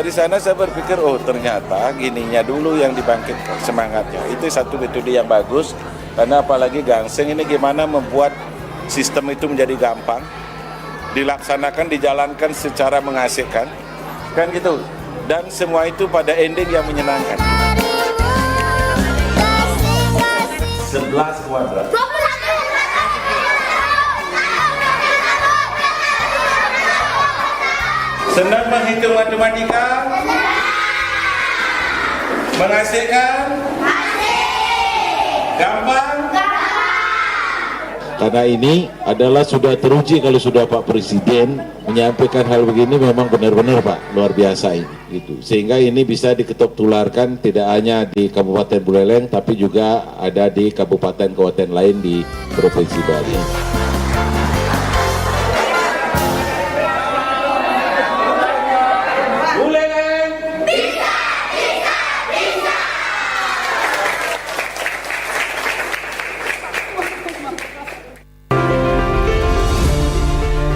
dari sana saya berpikir, oh ternyata gininya dulu yang dibangkitkan semangatnya. Itu satu metode yang bagus, karena apalagi Gangseng ini gimana membuat sistem itu menjadi gampang, dilaksanakan, dijalankan secara mengasihkan, kan gitu. Dan semua itu pada ending yang menyenangkan. 11 kuadrat. Senang menghitung matematika? Mengasihkan? Gampang? Karena ini adalah sudah teruji, kalau sudah Pak Presiden menyampaikan hal begini memang benar-benar Pak luar biasa ini gitu. Sehingga ini bisa diketok tularkan tidak hanya di Kabupaten Buleleng tapi juga ada di kabupaten-kabupaten lain di Provinsi Bali.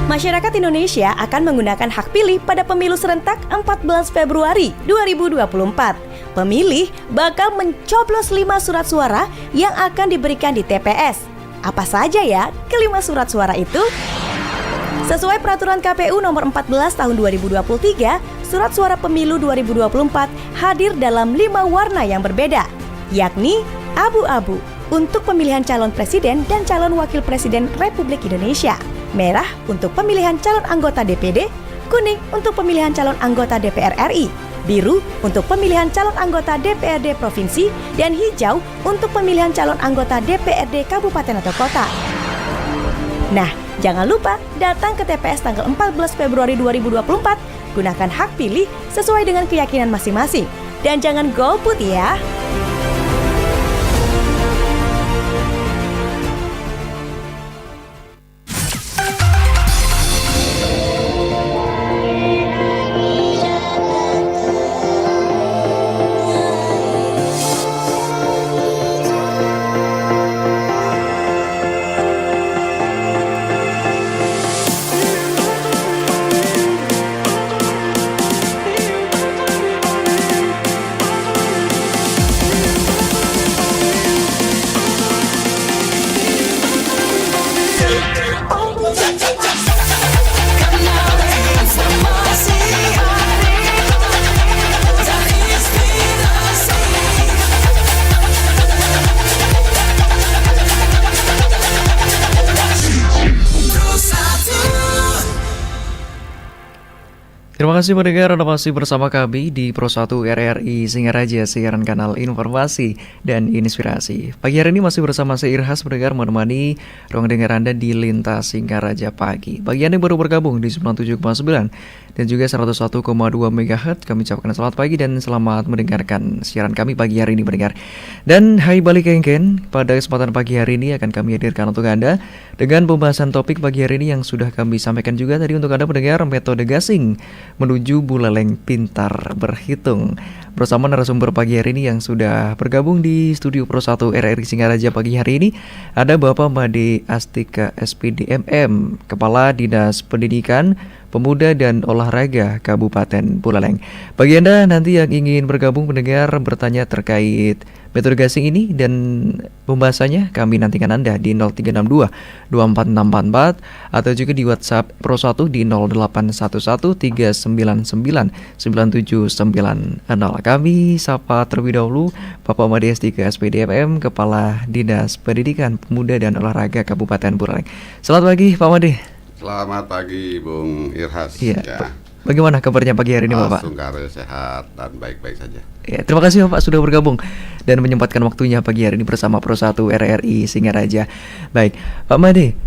Masyarakat Indonesia akan menggunakan hak pilih pada pemilu serentak 14 Februari 2024. Pemilih bakal mencoblos 5 surat suara yang akan diberikan di TPS. Apa saja ya kelima surat suara itu? Sesuai peraturan KPU nomor 14 tahun 2023, surat suara pemilu 2024 hadir dalam 5 warna yang berbeda, yakni abu-abu untuk pemilihan calon presiden dan calon wakil presiden Republik Indonesia, merah untuk pemilihan calon anggota DPD, kuning untuk pemilihan calon anggota DPR RI, biru untuk pemilihan calon anggota DPRD Provinsi, dan hijau untuk pemilihan calon anggota DPRD Kabupaten atau Kota. Nah, jangan lupa datang ke TPS tanggal 14 Februari 2024, gunakan hak pilih sesuai dengan keyakinan masing-masing, dan jangan golput ya. Terima kasih pendengar, Anda masih bersama kami di Pro 1 RRI Singaraja, siaran kanal informasi dan inspirasi. Pagi hari ini masih bersama saya Irhas pendengar, menemani ruang dengar Anda di Lintas Singaraja Pagi. Bagi Anda yang baru bergabung di 97,9 dan juga 101,2 MHz, kami ucapkan selamat pagi dan selamat mendengarkan siaran kami pagi hari ini pendengar. Dan hai balik kengken, pada kesempatan pagi hari ini akan kami hadirkan untuk Anda dengan pembahasan topik pagi hari ini yang sudah kami sampaikan juga tadi untuk Anda pendengar, metode gasing menuju Buleleng pintar berhitung. Bersama narasumber pagi hari ini yang sudah bergabung di studio Pro 1 RRI Singaraja pagi hari ini, ada Bapak Made Astika SPD MM, Kepala Dinas Pendidikan, Pemuda dan Olahraga Kabupaten Buleleng. Bagi Anda nanti yang ingin bergabung pendengar bertanya terkait metode gasing ini dan pembahasannya, kami nantikan Anda di 0362 24644 atau juga di WhatsApp Pro 1 di 0811 399 9790. Kami sapa terlebih dahulu Bapak Made Astika SPD MM, Kepala Dinas Pendidikan, Pemuda dan Olahraga Kabupaten Buleleng. Selamat pagi Pak Made. Selamat pagi Bung Irhas. Iya. Ya. Bagaimana kabarnya pagi hari ini Bapak? Sungkar, sehat dan baik-baik saja. Ya, terima kasih Bapak sudah bergabung dan menyempatkan waktunya pagi hari ini bersama Pro 1 RRI Singaraja. Baik, Pak Made,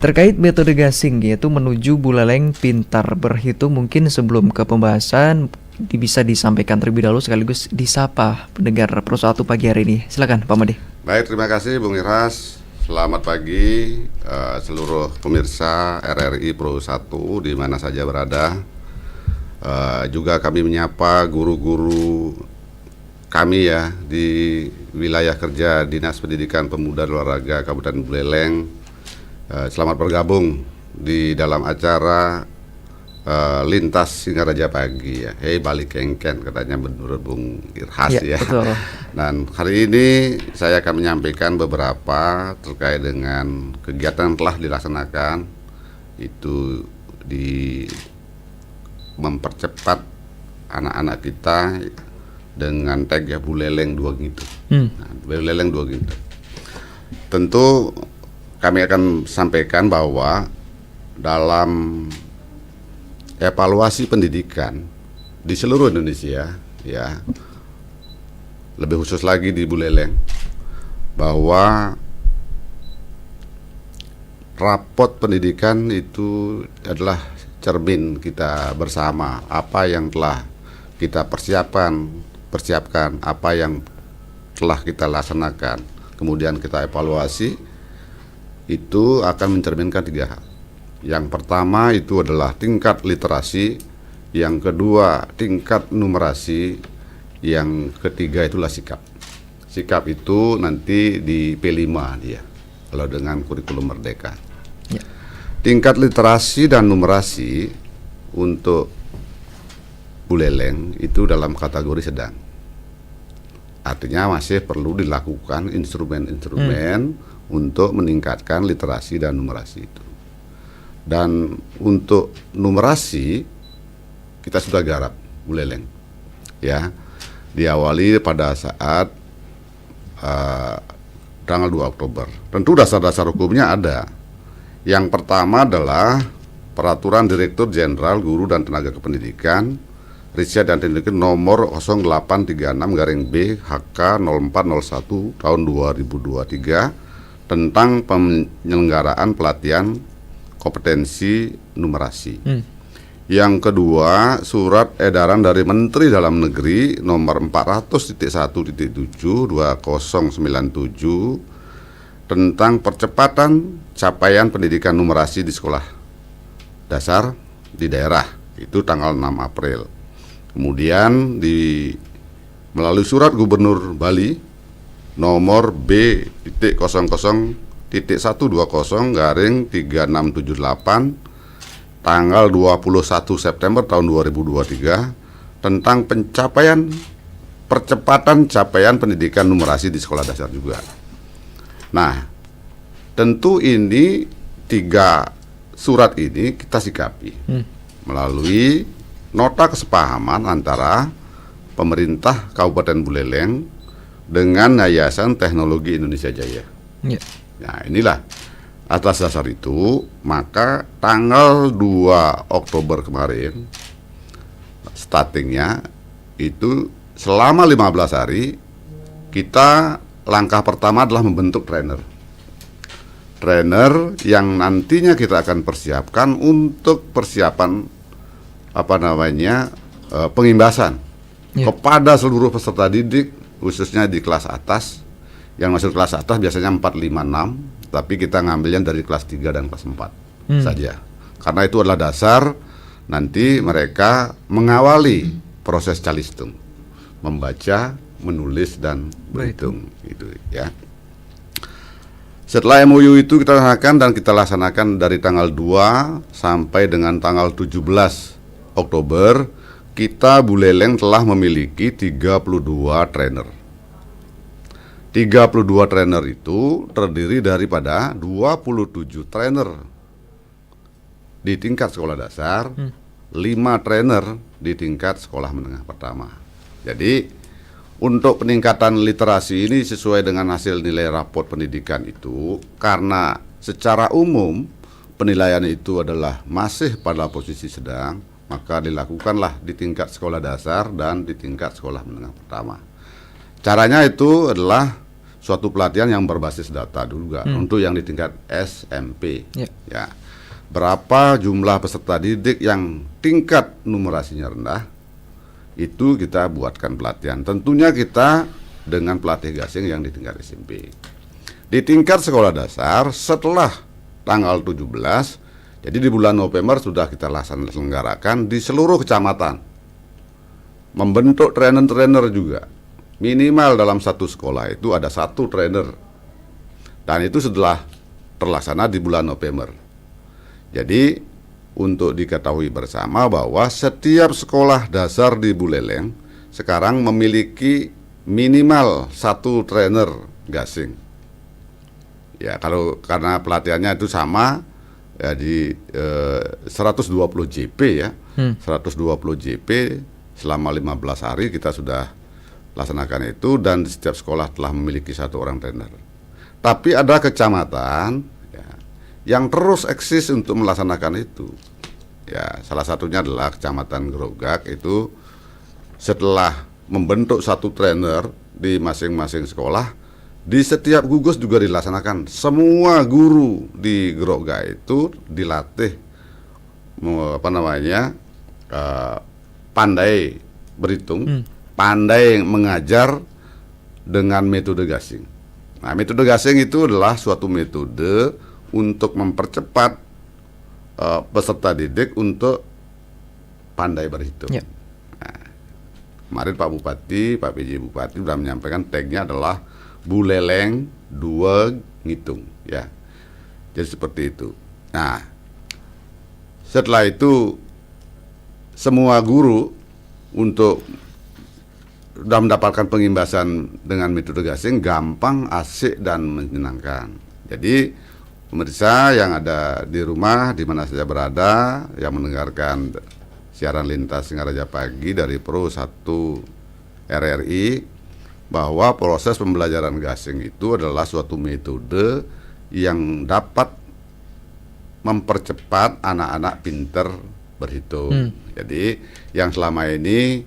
terkait metode gasing yaitu menuju Buleleng pintar berhitung, mungkin sebelum ke pembahasan bisa disampaikan terlebih dahulu sekaligus disapa pendengar Pro 1 pagi hari ini. Silakan Pak Made. Baik, terima kasih Bung Irhas. Selamat pagi seluruh pemirsa RRI Pro 1 di mana saja berada. Juga kami menyapa guru-guru kami ya di wilayah kerja Dinas Pendidikan Pemuda dan Olahraga Kabupaten Buleleng. Selamat bergabung di dalam acara lintas Singaraja pagi ya. Hei balik kengken katanya menurut Bung Irhas ya. Betul. Dan hari ini saya akan menyampaikan beberapa terkait dengan kegiatan yang telah dilaksanakan itu di mempercepat anak-anak kita dengan tag ya Buleleng 2 gitu. Nah, Buleleng 2 gitu. Tentu kami akan sampaikan bahwa dalam evaluasi pendidikan di seluruh Indonesia ya, lebih khusus lagi di Buleleng, bahwa rapot pendidikan itu adalah cermin kita bersama, apa yang telah kita persiapkan, apa yang telah kita laksanakan, kemudian kita evaluasi, itu akan mencerminkan 3 hal. Yang pertama itu adalah tingkat literasi, yang kedua tingkat numerasi, yang ketiga itulah sikap. Sikap itu nanti di P5 dia, kalau dengan kurikulum Merdeka. Ya. Tingkat literasi dan numerasi untuk Buleleng itu dalam kategori sedang. Artinya masih perlu dilakukan instrumen-instrumen untuk meningkatkan literasi dan numerasi itu. Dan untuk numerasi kita sudah garap Buleleng ya, diawali pada saat tanggal 2 Oktober. Tentu dasar-dasar hukumnya ada. Yang pertama adalah Peraturan Direktur Jenderal Guru dan Tenaga Kependidikan Riset dan Teknik nomor 0836/B HK 0401 tahun 2023 tentang penyelenggaraan pelatihan kompetensi numerasi. Yang kedua, surat edaran dari Menteri Dalam Negeri nomor 400.1.7 2097 tentang percepatan capaian pendidikan numerasi di sekolah dasar di daerah, itu tanggal 6 April. Kemudian melalui surat Gubernur Bali nomor B.120/3678 tanggal 21 September tahun 2023 tentang percepatan capaian pendidikan numerasi di sekolah dasar juga. Nah, tentu ini 3 surat ini kita sikapi melalui nota kesepahaman antara pemerintah Kabupaten Buleleng dengan Yayasan Teknologi Indonesia Jaya. Ya. Nah, inilah atas dasar itu, maka tanggal 2 Oktober kemarin startingnya itu selama 15 hari kita langkah pertama adalah membentuk trainer yang nantinya kita akan persiapkan untuk persiapan pengimbasan kepada seluruh peserta didik, khususnya di kelas atas. Yang masuk kelas atas biasanya 4, 5, 6, tapi kita ngambilnya dari kelas 3 dan kelas 4 saja. Karena itu adalah dasar nanti mereka mengawali proses calistung, membaca, menulis dan berhitung gitu ya. Setelah MOU itu kita laksanakan dari tanggal 2 sampai dengan tanggal 17 Oktober, kita Buleleng telah memiliki 32 trainer. 32 trainer itu terdiri daripada 27 trainer di tingkat sekolah dasar, 5 trainer di tingkat sekolah menengah pertama. Jadi untuk peningkatan literasi ini sesuai dengan hasil nilai raport pendidikan itu, karena secara umum penilaian itu adalah masih pada posisi sedang, maka dilakukanlah di tingkat sekolah dasar dan di tingkat sekolah menengah pertama. Caranya itu adalah suatu pelatihan yang berbasis data juga untuk yang di tingkat SMP. Ya. Berapa jumlah peserta didik yang tingkat numerasinya rendah, itu kita buatkan pelatihan. Tentunya kita dengan pelatih gasing yang di tingkat SMP. Di tingkat sekolah dasar setelah tanggal 17, jadi di bulan November sudah kita laksanakan di seluruh kecamatan. Membentuk trainer-trainer juga. Minimal dalam satu sekolah itu ada 1 trainer. Dan itu setelah terlaksana di bulan November. Jadi untuk diketahui bersama bahwa setiap sekolah dasar di Buleleng sekarang memiliki minimal 1 trainer gasing. Ya, karena pelatihannya itu sama ya di 120 JP ya. 120 JP selama 15 hari kita sudah laksanakan itu, dan di setiap sekolah telah memiliki 1 orang trainer. Tapi ada kecamatan ya, yang terus eksis untuk melaksanakan itu. Ya, salah satunya adalah Kecamatan Grogak. Itu setelah membentuk 1 trainer di masing-masing sekolah, di setiap gugus juga dilaksanakan. Semua guru di Grogak itu dilatih pandai berhitung, pandai mengajar dengan metode gasing. Nah, metode gasing itu adalah suatu metode untuk mempercepat peserta didik untuk pandai berhitung. Ya. Nah, kemarin Pak Bupati, Pak PJ Bupati sudah menyampaikan tagnya adalah Buleleng 2 ngitung, ya. Jadi seperti itu. Nah, setelah itu semua guru untuk sudah mendapatkan pengimbasan dengan metode gasing, gampang, asik, dan menyenangkan. Jadi pemirsa yang ada di rumah, di mana saja berada, yang mendengarkan siaran lintas Singaraja Pagi dari Pro 1 RRI, bahwa proses pembelajaran gasing itu adalah suatu metode yang dapat mempercepat anak-anak pinter berhitung. Jadi yang selama ini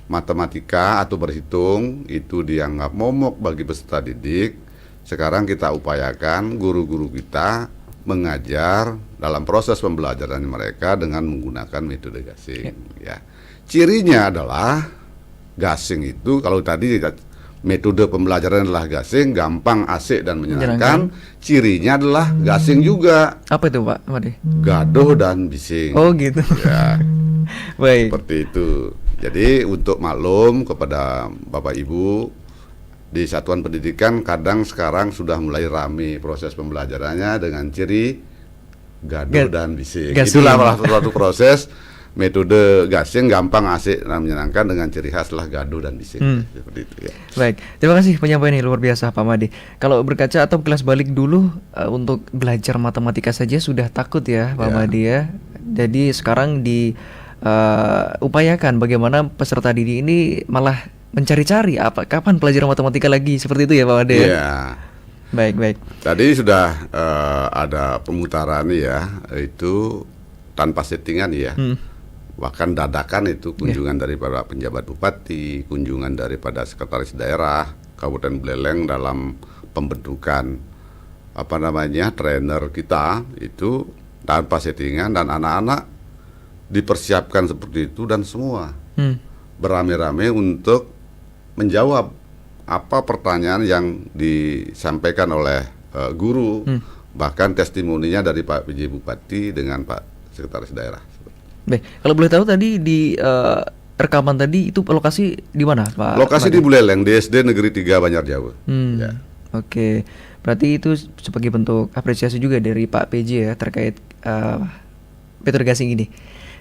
matematika atau berhitung itu dianggap momok bagi peserta didik, sekarang kita upayakan guru-guru kita mengajar dalam proses pembelajaran mereka dengan menggunakan metode gasing. Ya. Cirinya adalah gasing itu, kalau tadi metode pembelajaran adalah gasing, gampang, asik, dan menyenangkan. Cirinya adalah gasing juga. Apa itu Pak Made? Gaduh dan bising. Oh gitu. Ya, Baik. seperti itu. Jadi untuk maklum kepada Bapak Ibu di satuan pendidikan, kadang sekarang sudah mulai ramai proses pembelajarannya dengan ciri gaduh dan bising. Gasing. Itulah salah satu proses metode gasing, gampang, asik, dan menyenangkan, dengan ciri khas lah gaduh dan bising. Seperti itu ya. Baik, terima kasih penyampaiannya luar biasa Pak Made. Kalau berkaca atau kelas balik dulu, untuk belajar matematika saja sudah takut ya Pak Ya. Made ya. Jadi sekarang upayakan bagaimana peserta didik ini malah mencari-cari kapan pelajaran matematika lagi, seperti itu ya Pak Made. Iya. Baik. Tadi sudah ada pemutaran ya, itu tanpa settingan ya. Bahkan dadakan itu kunjungan daripada penjabat bupati, kunjungan daripada sekretaris daerah Kabupaten Buleleng dalam pembentukan trainer kita itu tanpa settingan, dan anak-anak dipersiapkan seperti itu, dan semua beramai-ramai untuk menjawab apa pertanyaan yang disampaikan oleh guru, bahkan testimoninya dari Pak PJ Bupati dengan Pak Sekretaris Daerah. Baik, kalau boleh tahu tadi di rekaman tadi itu lokasi di mana Pak? Lokasi di Buleleng, di SD Negeri 3 Banjarjawa. Ya. Oke, berarti itu sebagai bentuk apresiasi juga dari Pak PJ ya terkait metode gasing ini.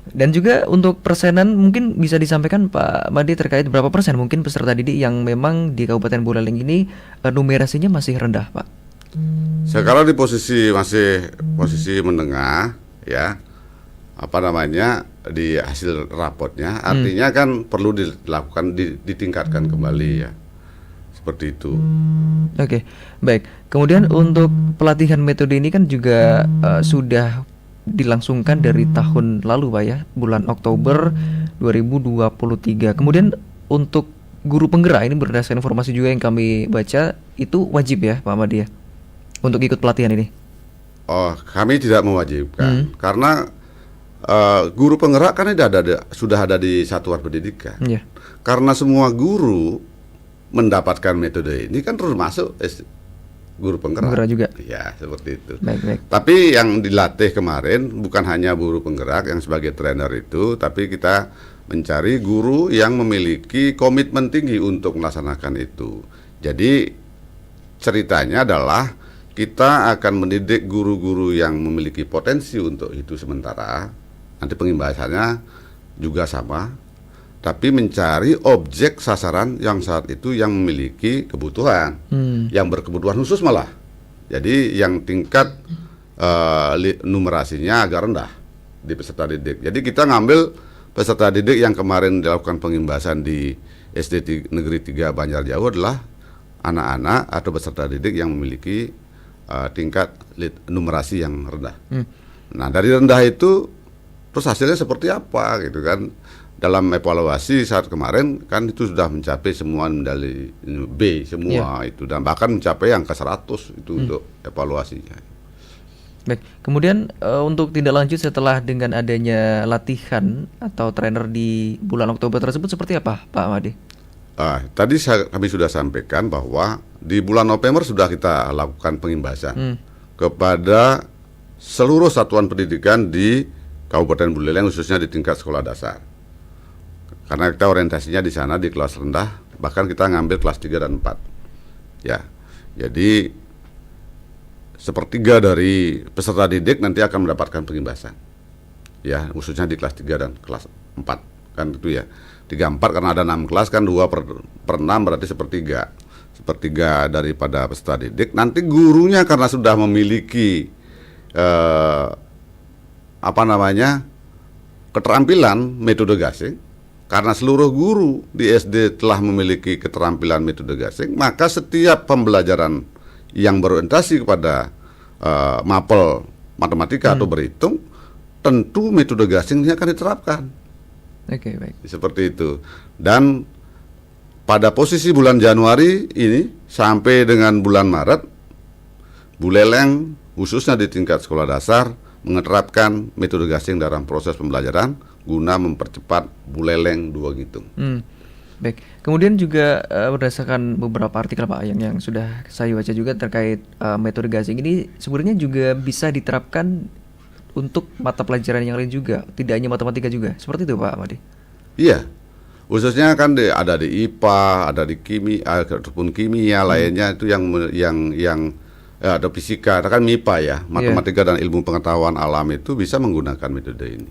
Dan juga untuk persenan mungkin bisa disampaikan Pak Made terkait berapa persen mungkin peserta didik yang memang di Kabupaten Buleleng ini numerasinya masih rendah Pak? Sekarang di posisi menengah ya, di hasil rapotnya, artinya kan perlu dilakukan ditingkatkan kembali ya, seperti itu. Oke, baik. Kemudian untuk pelatihan metode ini kan juga sudah dilangsungkan dari tahun lalu Pak ya, bulan Oktober 2023. Kemudian untuk guru penggerak ini berdasarkan informasi juga yang kami baca itu wajib ya Pak Made ya untuk ikut pelatihan ini. Oh, kami tidak mewajibkan karena guru penggerak kan sudah ada di satuan pendidikan. Iya. Karena semua guru mendapatkan metode ini kan terus masuk guru penggerak juga. Ya, seperti itu. Baik. Tapi yang dilatih kemarin bukan hanya guru penggerak yang sebagai trainer itu, tapi kita mencari guru yang memiliki komitmen tinggi untuk melaksanakan itu. Jadi ceritanya adalah kita akan mendidik guru-guru yang memiliki potensi untuk itu sementara, nanti pengimbasannya juga sama, tapi mencari objek sasaran yang saat itu yang memiliki kebutuhan, yang berkebutuhan khusus malah. Jadi yang tingkat numerasinya agak rendah di peserta didik. Jadi kita ngambil peserta didik yang kemarin dilakukan pengimbasan di SD Negeri 3 Banjarjauh adalah anak-anak atau peserta didik yang memiliki tingkat numerasi yang rendah. Nah, dari rendah itu terus hasilnya seperti apa gitu kan? Dalam evaluasi saat kemarin kan itu sudah mencapai semua medali B semua itu, dan bahkan mencapai angka 100 itu untuk evaluasinya. Baik, kemudian untuk tindak lanjut setelah dengan adanya latihan atau trainer di bulan Oktober tersebut seperti apa, Pak Made? Tadi kami sudah sampaikan bahwa di bulan November sudah kita lakukan pengimbasan kepada seluruh satuan pendidikan di Kabupaten Buleleng, khususnya di tingkat sekolah dasar. Karena kita orientasinya di sana di kelas rendah, bahkan kita ngambil kelas 3 dan 4. Ya. Jadi sepertiga dari peserta didik nanti akan mendapatkan pengimbasan. Ya, khususnya di kelas 3 dan kelas 4. Kan itu ya. 3, 4 karena ada 6 kelas kan 2 per 6 berarti sepertiga. Sepertiga daripada peserta didik. Nanti gurunya karena sudah memiliki keterampilan metode gasing. Karena seluruh guru di SD telah memiliki keterampilan metode gasing, maka setiap pembelajaran yang berorientasi kepada mapel matematika atau berhitung, tentu metode gasing ini akan diterapkan. Oke, baik. Seperti itu. Dan pada posisi bulan Januari ini sampai dengan bulan Maret, Buleleng khususnya di tingkat sekolah dasar menerapkan metode gasing dalam proses pembelajaran guna mempercepat Buleleng 2 ngitung. Baik. Kemudian juga berdasarkan beberapa artikel Pak yang sudah saya baca juga terkait metode gasing ini sebenarnya juga bisa diterapkan untuk mata pelajaran yang lain juga, tidak hanya matematika juga. Seperti itu Pak Made? Iya. Khususnya kan ada di IPA, ada di kimia ataupun kimia lainnya itu yang ada fisika, kan MIPA ya, matematika dan ilmu pengetahuan alam itu bisa menggunakan metode ini.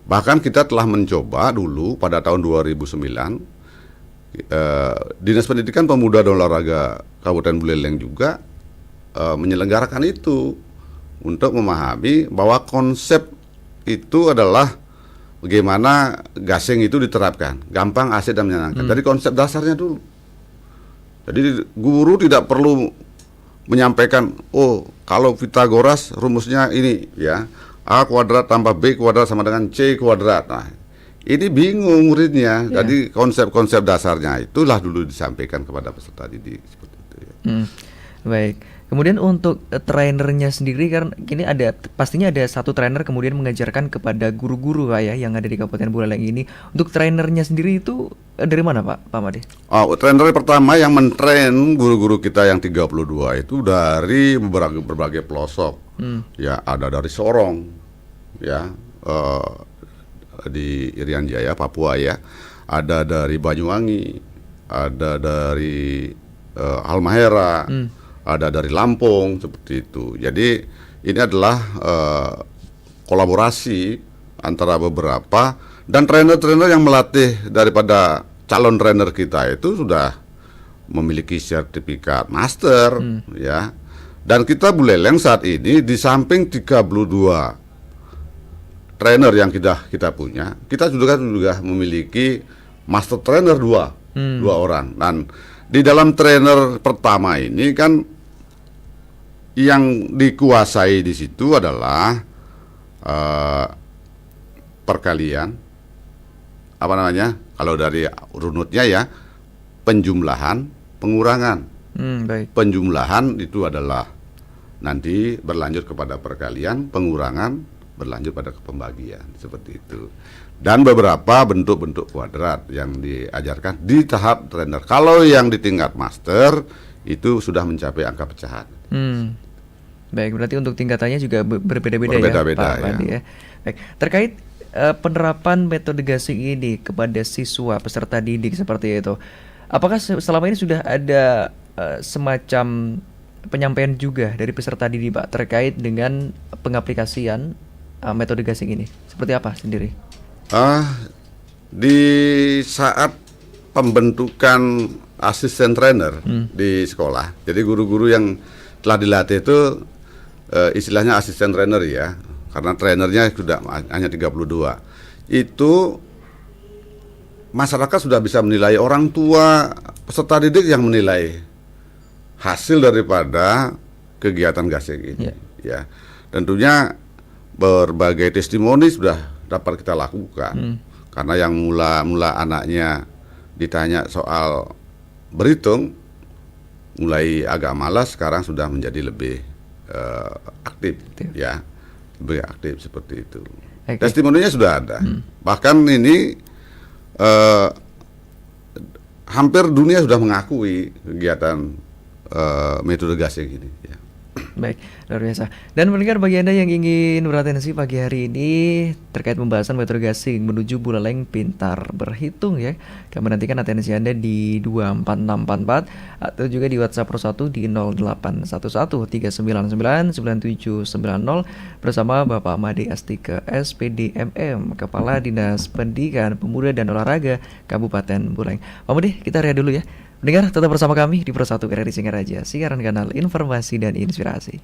Bahkan kita telah mencoba dulu pada tahun 2009, Dinas Pendidikan Pemuda dan Olahraga Kabupaten Buleleng juga menyelenggarakan itu untuk memahami bahwa konsep itu adalah bagaimana gasing itu diterapkan, gampang, asik dan menyenangkan. Dari konsep dasarnya dulu. Jadi guru tidak perlu menyampaikan, oh kalau Pitagoras rumusnya ini ya, A kuadrat tambah B kuadrat sama dengan C kuadrat. Nah, ini bingung muridnya. Jadi konsep-konsep dasarnya itulah dulu disampaikan kepada peserta didik seperti itu ya. Baik. Kemudian untuk trainernya sendiri kan kini pastinya ada satu trainer kemudian mengajarkan kepada guru-guru Pak ya yang ada di Kabupaten Buleleng ini. Untuk trainernya sendiri itu dari mana Pak Made? Trainer pertama yang mentrain guru-guru kita yang 32 itu dari berbagai pelosok. Ya, ada dari Sorong ya, di Irian Jaya, Papua ya. Ada dari Banyuwangi, ada dari Halmahera, ada dari Lampung seperti itu. Jadi ini adalah kolaborasi antara beberapa, dan trainer-trainer yang melatih daripada calon trainer kita itu sudah memiliki sertifikat master ya. Dan kita Buleleng saat ini di samping 32 trainer yang kita punya, kita juga memiliki master trainer dua orang. Dan di dalam trainer pertama ini kan yang dikuasai di situ adalah perkalian, kalau dari runutnya ya, penjumlahan, pengurangan. Baik. Penjumlahan itu adalah nanti berlanjut kepada perkalian, pengurangan berlanjut pada pembagian, seperti itu. Dan beberapa bentuk-bentuk kuadrat yang diajarkan di tahap trainer. Kalau yang di tingkat master itu sudah mencapai angka pecahan. Baik, berarti untuk tingkatannya juga berbeda-beda ya, Pak Made ya. Baik, terkait penerapan metode gasing ini kepada siswa peserta didik seperti itu, apakah selama ini sudah ada semacam penyampaian juga dari peserta didik Pak terkait dengan pengaplikasian metode gasing ini? seperti apa sendiri? Di saat pembentukan asisten trainer di sekolah, jadi guru-guru yang telah dilatih itu istilahnya asisten trainer ya, karena trainernya sudah hanya 32. Itu masyarakat sudah bisa menilai, orang tua peserta didik yang menilai hasil daripada kegiatan gasing ini. Ya, tentunya berbagai testimoni sudah dapat kita lakukan. Karena yang mula anaknya ditanya soal berhitung, mulai agak malas, sekarang sudah menjadi lebih aktif, ya, lebih aktif seperti itu. Testimoninya sudah ada. Bahkan ini hampir dunia sudah mengakui kegiatan metode gasing ini. Ya. Baik, luar biasa. Dan mendengar bagi Anda yang ingin beratensi pagi hari ini terkait pembahasan metode gasing menuju Buleleng Pintar Berhitung ya, kami nantikan atensi Anda di 24644 atau juga di WhatsApp Pro 1 di 081139999790 bersama Bapak Made Astika SPDMM, Kepala Dinas Pendidikan Pemuda dan Olahraga Kabupaten Buleleng. Pak Made, kita rehat dulu ya. Dengar tetap bersama kami di Pro 1 RRI Singaraja, siaran kanal informasi dan inspirasi.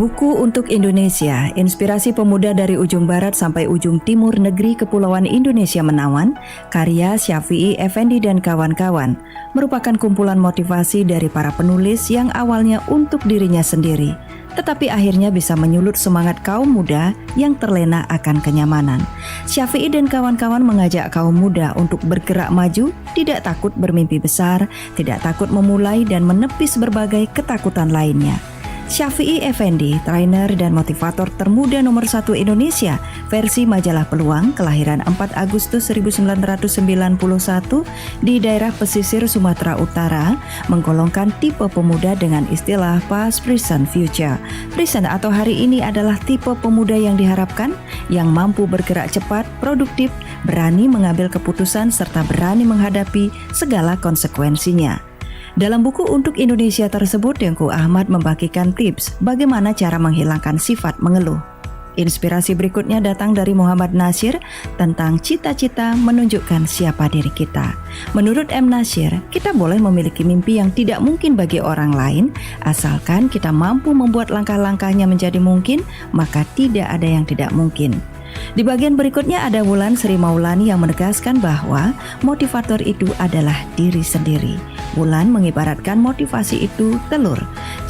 Buku untuk Indonesia, inspirasi pemuda dari ujung barat sampai ujung timur negeri Kepulauan Indonesia Menawan, karya Syafi'i Effendi dan kawan-kawan, merupakan kumpulan motivasi dari para penulis yang awalnya untuk dirinya sendiri, tetapi akhirnya bisa menyulut semangat kaum muda yang terlena akan kenyamanan. Syafi'i dan kawan-kawan mengajak kaum muda untuk bergerak maju, tidak takut bermimpi besar, tidak takut memulai dan menepis berbagai ketakutan lainnya. Syafi'i Effendi, trainer dan motivator termuda nomor 1 Indonesia, versi majalah Peluang, kelahiran 4 Agustus 1991 di daerah pesisir Sumatera Utara, menggolongkan tipe pemuda dengan istilah past, present, future. Present atau hari ini adalah tipe pemuda yang diharapkan, yang mampu bergerak cepat, produktif, berani mengambil keputusan, serta berani menghadapi segala konsekuensinya. Dalam buku untuk Indonesia tersebut, Tengku Ahmad membagikan tips bagaimana cara menghilangkan sifat mengeluh. Inspirasi berikutnya datang dari Muhammad Nasyir tentang cita-cita menunjukkan siapa diri kita. Menurut M. Nasyir, kita boleh memiliki mimpi yang tidak mungkin bagi orang lain, asalkan kita mampu membuat langkah-langkahnya menjadi mungkin, maka tidak ada yang tidak mungkin. Di bagian berikutnya ada Wulan Sri Maulani yang menegaskan bahwa motivator itu adalah diri sendiri. Wulan mengibaratkan motivasi itu telur.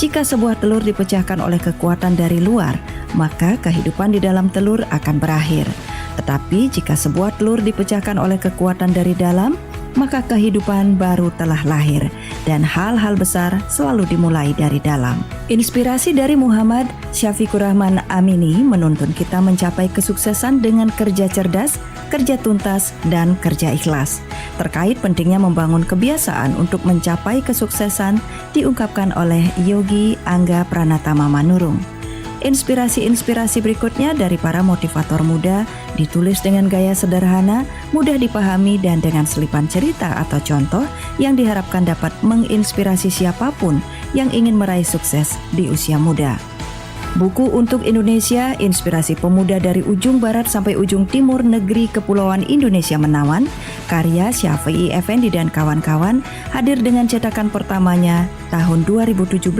Jika sebuah telur dipecahkan oleh kekuatan dari luar, maka kehidupan di dalam telur akan berakhir. Tetapi jika sebuah telur dipecahkan oleh kekuatan dari dalam, maka kehidupan baru telah lahir, dan hal-hal besar selalu dimulai dari dalam. Inspirasi dari Muhammad Syafiqur Rahman Amini menuntun kita mencapai kesuksesan dengan kerja cerdas, kerja tuntas, dan kerja ikhlas. Terkait pentingnya membangun kebiasaan untuk mencapai kesuksesan diungkapkan oleh Yogi Angga Pranatama Manurung. Inspirasi-inspirasi berikutnya dari para motivator muda ditulis dengan gaya sederhana, mudah dipahami, dan dengan selipan cerita atau contoh yang diharapkan dapat menginspirasi siapapun yang ingin meraih sukses di usia muda. Buku untuk Indonesia, Inspirasi Pemuda dari Ujung Barat sampai Ujung Timur Negeri Kepulauan Indonesia Menawan, karya Syafi'i Effendi dan kawan-kawan, hadir dengan cetakan pertamanya tahun 2017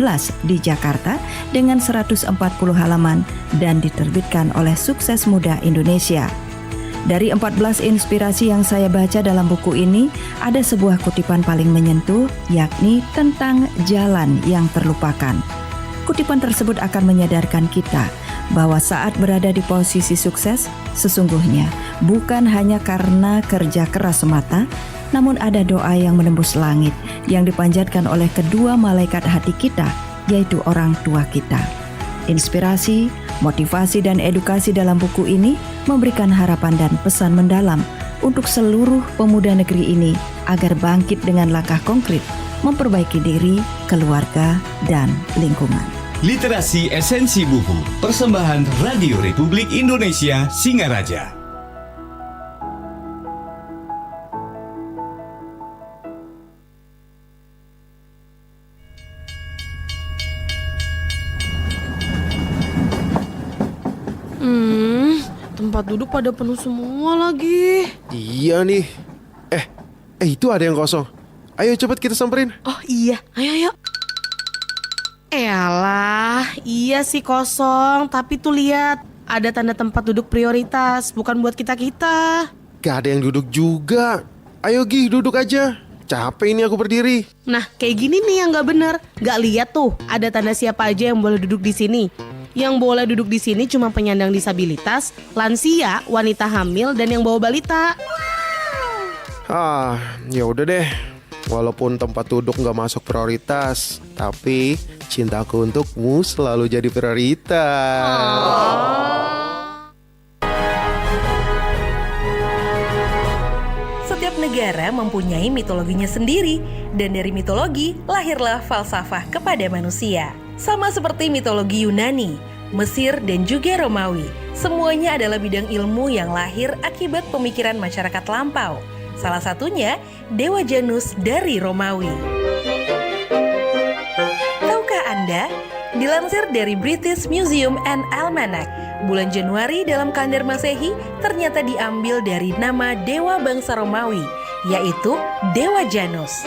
di Jakarta dengan 140 halaman dan diterbitkan oleh Sukses Muda Indonesia. Dari 14 inspirasi yang saya baca dalam buku ini, ada sebuah kutipan paling menyentuh, yakni tentang jalan yang terlupakan. Kutipan tersebut akan menyadarkan kita bahwa saat berada di posisi sukses, sesungguhnya bukan hanya karena kerja keras semata, namun ada doa yang menembus langit yang dipanjatkan oleh kedua malaikat hati kita, yaitu orang tua kita. Inspirasi, motivasi, dan edukasi dalam buku ini memberikan harapan dan pesan mendalam untuk seluruh pemuda negeri ini agar bangkit dengan langkah konkret, memperbaiki diri, keluarga, dan lingkungan. Literasi Esensi Buku, persembahan Radio Republik Indonesia Singaraja. Tempat duduk pada penuh semua lagi. Iya nih. Itu ada yang kosong. Ayo cepet kita samperin. Oh iya, ayo. Eyalah, iya sih kosong. Tapi tuh lihat, ada tanda tempat duduk prioritas, bukan buat kita-kita. Gak ada yang duduk juga. Ayo Gi, duduk aja. Capek ini aku berdiri. Nah, kayak gini nih yang gak bener. Gak lihat tuh, ada tanda siapa aja yang boleh duduk di sini. Yang boleh duduk di sini cuma penyandang disabilitas, lansia, wanita hamil, dan yang bawa balita. Ya udah deh. Walaupun tempat duduk gak masuk prioritas, tapi cintaku untukmu selalu jadi prioritas. Setiap negara mempunyai mitologinya sendiri, dan dari mitologi lahirlah falsafah kepada manusia. Sama seperti mitologi Yunani, Mesir, dan juga Romawi, semuanya adalah bidang ilmu yang lahir akibat pemikiran masyarakat lampau. Salah satunya Dewa Janus dari Romawi. Tahukah Anda? Dilansir dari British Museum and Almanac, bulan Januari dalam kalender Masehi ternyata diambil dari nama dewa bangsa Romawi, yaitu Dewa Janus.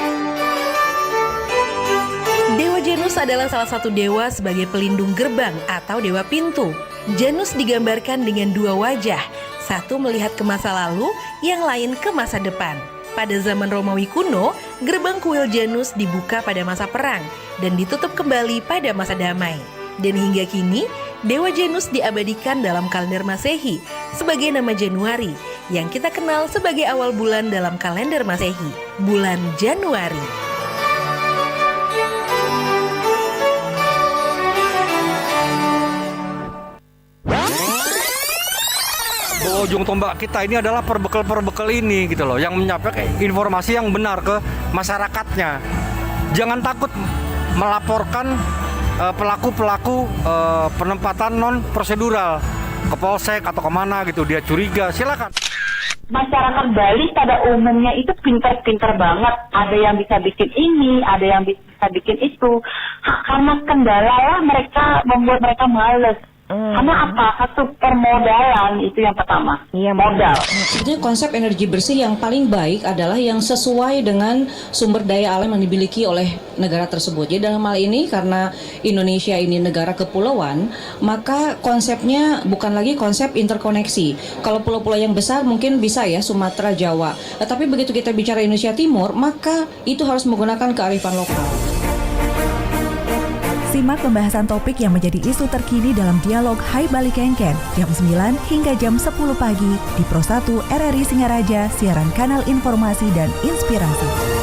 Dewa Janus adalah salah satu dewa sebagai pelindung gerbang atau dewa pintu. Janus digambarkan dengan dua wajah, satu melihat ke masa lalu, yang lain ke masa depan. Pada zaman Romawi kuno, gerbang kuil Janus dibuka pada masa perang dan ditutup kembali pada masa damai. Dan hingga kini, Dewa Janus diabadikan dalam kalender Masehi sebagai nama Januari, yang kita kenal sebagai awal bulan dalam kalender Masehi, bulan Januari. Ujung tombak kita ini adalah perbekal ini gitu loh, yang menyampaikan informasi yang benar ke masyarakatnya. Jangan takut melaporkan pelaku-pelaku penempatan non prosedural ke polsek atau kemana gitu, dia curiga, silakan. Masyarakat Bali pada umumnya itu pintar-pintar banget. Ada yang bisa bikin ini, ada yang bisa bikin itu. Karena kendala lah mereka membuat mereka males. Karena apa? Satu permodalan itu yang pertama. Iya, modal. Sebetulnya konsep energi bersih yang paling baik adalah yang sesuai dengan sumber daya alam yang dimiliki oleh negara tersebut. Jadi dalam hal ini karena Indonesia ini negara kepulauan, maka konsepnya bukan lagi konsep interkoneksi. Kalau pulau-pulau yang besar mungkin bisa ya Sumatera, Jawa. Tapi begitu kita bicara Indonesia Timur, maka itu harus menggunakan kearifan lokal. Simak pembahasan topik yang menjadi isu terkini dalam dialog Hai Bali Kengken jam 9 hingga jam 10 pagi di Pro 1 RRI Singaraja, siaran kanal informasi dan inspirasi.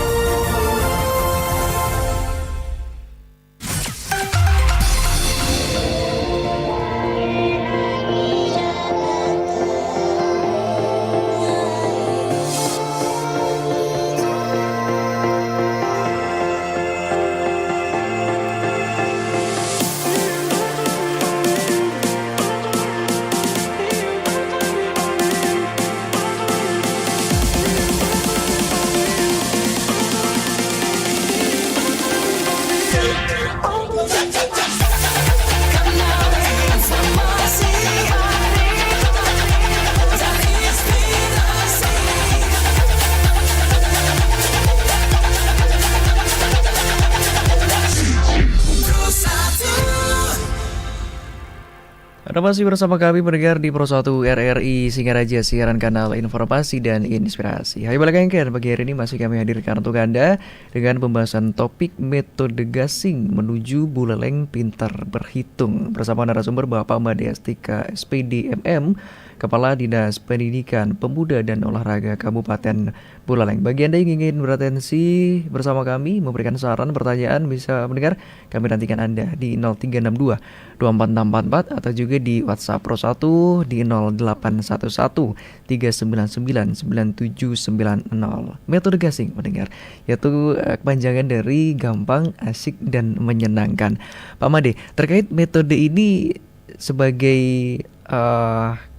Anda masih bersama kami pendengar di Pro 1 RRI Singaraja, siaran kanal informasi dan inspirasi. Hai balik engker, pagi hari ini masih kami hadirkan untuk Anda dengan pembahasan topik metode gasing menuju Buleleng pintar berhitung bersama narasumber Bapak Madiastika SPD MM, Kepala Dinas Pendidikan, Pemuda dan Olahraga Kabupaten Buleleng. Bagi Anda yang ingin beratensi bersama kami, memberikan saran, pertanyaan, bisa mendengar, kami nantikan Anda di 0362 24644 atau juga di WhatsApp Pro 1 di 0811 399 9790. Metode gasing mendengar, yaitu kepanjangan dari gampang, asik, dan menyenangkan. Pak Made, terkait metode ini sebagai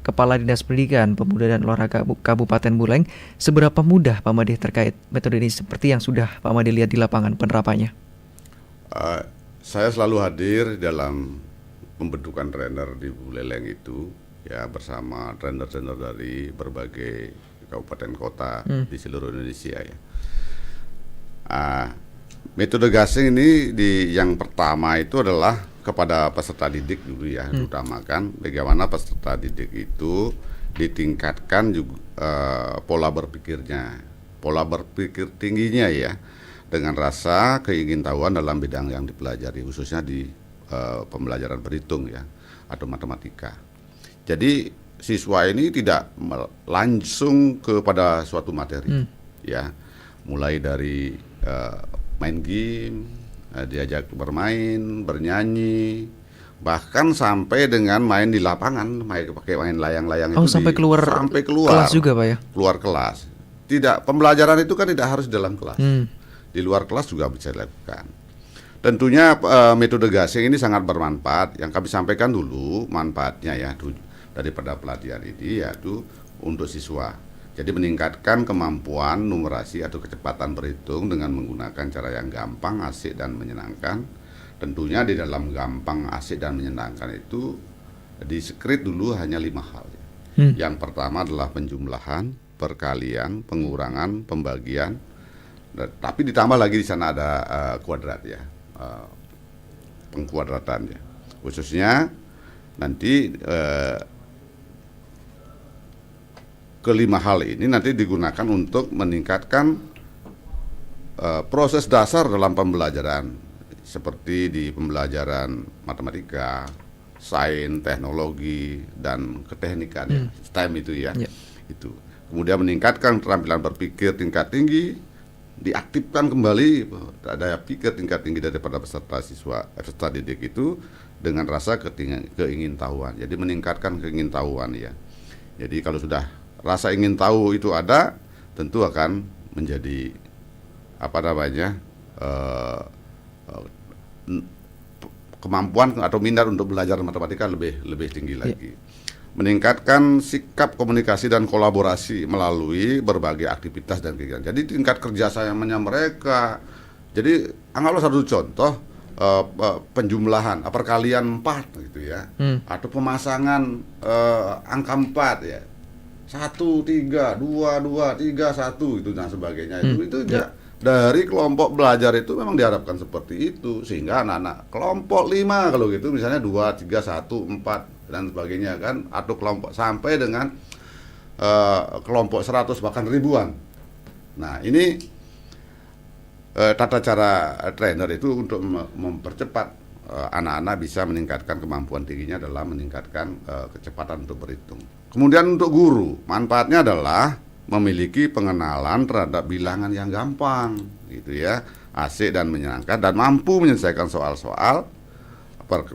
Kepala Dinas Pendidikan, Pemuda dan Olahraga Kabupaten Buleleng, seberapa mudah Pak Made terkait metode ini seperti yang sudah Pak Made lihat di lapangan penerapannya? Saya selalu hadir dalam pembentukan trainer di Buleleng itu, ya, bersama trainer-trainer dari berbagai kabupaten kota di seluruh Indonesia, ya. Metode gasing ini yang pertama itu adalah kepada peserta didik dulu, ya, diutamakan bagaimana peserta didik itu ditingkatkan juga pola berpikirnya, pola berpikir tingginya, ya, dengan rasa keingintahuan dalam bidang yang dipelajari, khususnya di pembelajaran berhitung, ya, atau matematika. Jadi siswa ini tidak langsung kepada suatu materi, ya, mulai dari main game, diajak bermain, bernyanyi, bahkan sampai dengan main di lapangan, pakai main layang-layang itu sampai keluar kelas juga, Pak, ya? Keluar kelas. Tidak, pembelajaran itu kan tidak harus dalam kelas. Di luar kelas juga bisa dilakukan. Tentunya metode gasing ini sangat bermanfaat. Yang kami sampaikan dulu manfaatnya, ya, daripada pelatihan ini, yaitu untuk siswa. Jadi meningkatkan kemampuan numerasi atau kecepatan berhitung dengan menggunakan cara yang gampang, asik, dan menyenangkan. Tentunya di dalam gampang, asik, dan menyenangkan itu di-script dulu hanya 5 hal. Yang pertama adalah penjumlahan, perkalian, pengurangan, pembagian. Tapi ditambah lagi di sana ada kuadrat, ya, pengkuadratan, ya. Khususnya nanti kelima hal ini nanti digunakan untuk meningkatkan proses dasar dalam pembelajaran, seperti di pembelajaran matematika, sains, teknologi, dan keteknikan, ya, STEM itu, ya. Itu. Kemudian meningkatkan keterampilan berpikir tingkat tinggi, diaktifkan kembali daya pikir tingkat tinggi daripada peserta didik itu dengan rasa keingintahuan. Jadi meningkatkan keingintahuan, ya. Jadi kalau sudah rasa ingin tahu itu ada, tentu akan menjadi kemampuan atau minat untuk belajar matematika lebih tinggi lagi. Meningkatkan sikap komunikasi dan kolaborasi melalui berbagai aktivitas dan kegiatan. Jadi tingkat kerjasamanya mereka. Jadi anggaplah satu contoh penjumlahan, perkalian 4 gitu, ya, atau pemasangan angka 4, ya. 1, 3, 2, 2, 3, 1 itu dan sebagainya. Itu ya, dari kelompok belajar itu memang diharapkan seperti itu, sehingga anak-anak kelompok 5 kalau gitu, misalnya 2, 3, 1, 4 dan sebagainya, kan, atau kelompok sampai dengan kelompok 100 bahkan ribuan. Nah, ini tata cara trainer itu untuk mempercepat anak-anak bisa meningkatkan kemampuan tingginya dalam meningkatkan kecepatan untuk berhitung. Kemudian untuk guru, manfaatnya adalah memiliki pengenalan terhadap bilangan yang gampang, gitu, ya, asik dan menyenangkan, dan mampu menyelesaikan soal-soal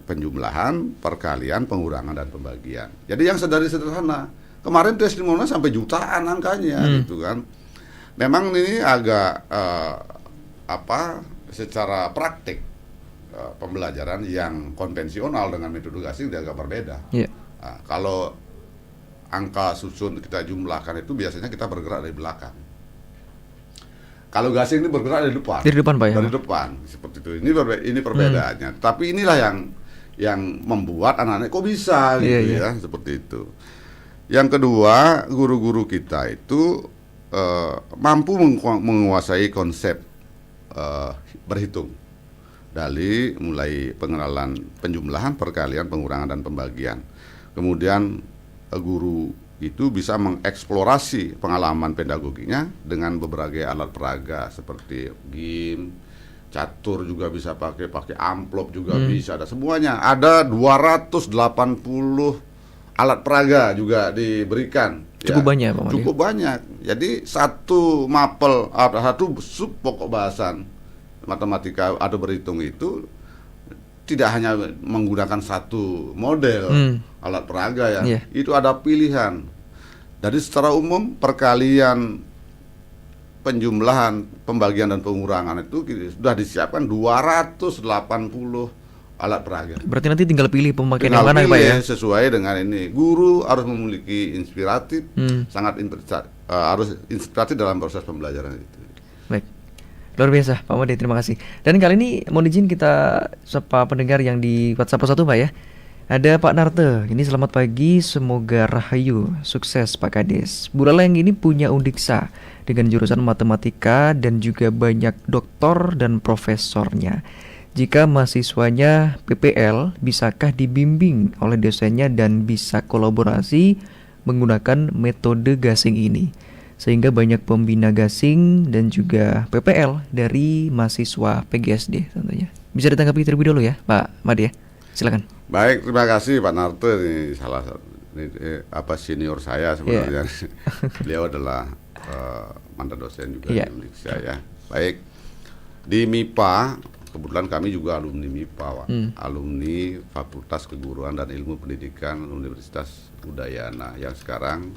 penjumlahan, perkalian, pengurangan, dan pembagian. Jadi yang sederhana. Kemarin testimonial sampai jutaan angkanya, gitu, kan. Memang ini agak secara praktik pembelajaran yang konvensional dengan metode gasing agak berbeda. Nah, kalau angka susun kita jumlahkan itu biasanya kita bergerak dari belakang. Kalau gasing ini bergerak dari depan. Dari depan, Pak, ya? Dari depan, seperti itu. Ini perbedaannya. Tapi inilah yang membuat anak-anak kok bisa, gitu, ya, seperti itu. Yang kedua, guru-guru kita itu mampu menguasai konsep berhitung. Dari mulai pengenalan penjumlahan, perkalian, pengurangan, dan pembagian. kemudian guru itu bisa mengeksplorasi pengalaman pedagoginya dengan berbagai alat peraga seperti game, catur juga bisa pakai amplop juga bisa, ada semuanya. Ada 280 alat peraga juga diberikan. Cukup banyak, Pak Made. Cukup banyak. Jadi satu mapel, satu sub pokok bahasan matematika atau berhitung itu tidak hanya menggunakan satu model alat peraga ya, itu ada pilihan. Jadi secara umum perkalian, penjumlahan, pembagian dan pengurangan itu sudah disiapkan 280 alat peraga. Berarti nanti tinggal pilih pemakaian yang mana Pak ya? Sesuai dengan ini. Guru harus memiliki inspiratif, harus inspiratif dalam proses pembelajaran itu. Baik. Luar biasa Pak Made, terima kasih. Dan kali ini mohon izin kita sapa pendengar yang di WhatsApp 1 Pak ya. Ada Pak Narte, ini selamat pagi, semoga rahayu, sukses Pak Kades. Buleleng ini punya undiksa dengan jurusan matematika dan juga banyak doktor dan profesornya. Jika mahasiswanya PPL, bisakah dibimbing oleh dosennya dan bisa kolaborasi menggunakan metode gasing ini? Sehingga banyak pembina gasing dan juga PPL dari mahasiswa PGSD tentunya. Bisa ditanggapi terlebih dulu ya Pak Made ya, silakan. Baik, terima kasih Pak Narte, ini salah senior saya sebenarnya. Beliau adalah mantan dosen juga di Indonesia ya. Baik, di MIPA kebetulan kami juga alumni MIPA, alumni Fakultas Keguruan dan Ilmu Pendidikan Universitas Udayana yang sekarang